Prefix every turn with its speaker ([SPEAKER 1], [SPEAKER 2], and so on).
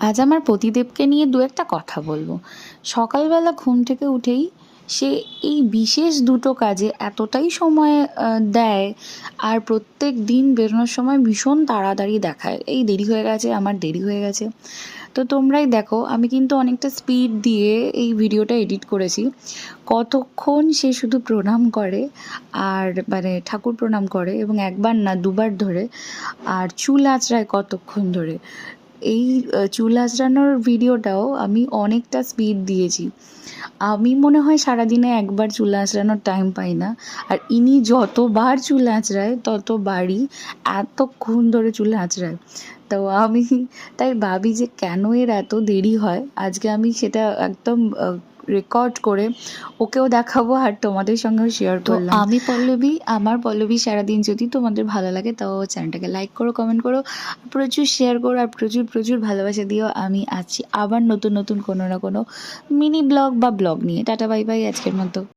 [SPEAKER 1] আজ আমার পতিদেবকে নিয়ে দু একটা কথা বলবো। সকালবেলা ঘুম থেকে উঠেই সে এই বিশেষ দুটো কাজে এতটাই সময় দেয়, আর প্রত্যেক দিন বেরোনোর সময় ভীষণ তাড়াতাড়ি দেখায়, এই দেরি হয়ে গেছে, আমার দেরি হয়ে গেছে। তো তোমরাই দেখো, আমি কিন্তু অনেকটা স্পিড দিয়ে এই ভিডিওটা এডিট করেছি। কতক্ষণ সে শুধু প্রণাম করে, আর মানে ঠাকুর প্রণাম করে, এবং একবার না দুবার ধরে, আর চুল আঁচড়ায় কতক্ষণ ধরে। এই চুল আঁচড়ানোর ভিডিওটাও আমি অনেকটা স্পিড দিয়েছি। আমি মনে হয় সারাদিনে একবার চুল আঁচড়ানোর টাইম পাই না, আর ইনি যতবার চুল আঁচড়ায় ততবারই এতক্ষণ ধরে চুল আঁচড়ায়। তো আমি তাই ভাবি যে কেন এর এত দেরি হয়। আজকে আমি সেটা একদম রেকর্ড করে ওকেও দেখাবো, আর তোমাদের সঙ্গেও শেয়ার করলাম। আমি পল্লবী, আমার পল্লবী সারাদিন যদি তোমাদের ভালো লাগে তাও চ্যানেলটাকে লাইক করো, কমেন্ট করো, প্রচুর শেয়ার করো, আর প্রচুর প্রচুর ভালোবাসা দিও। আমি আছি আবার নতুন নতুন কোনো না কোনো মিনি ব্লগ বা ব্লগ নিয়ে। টাটা বাই বাই আজকের মতো।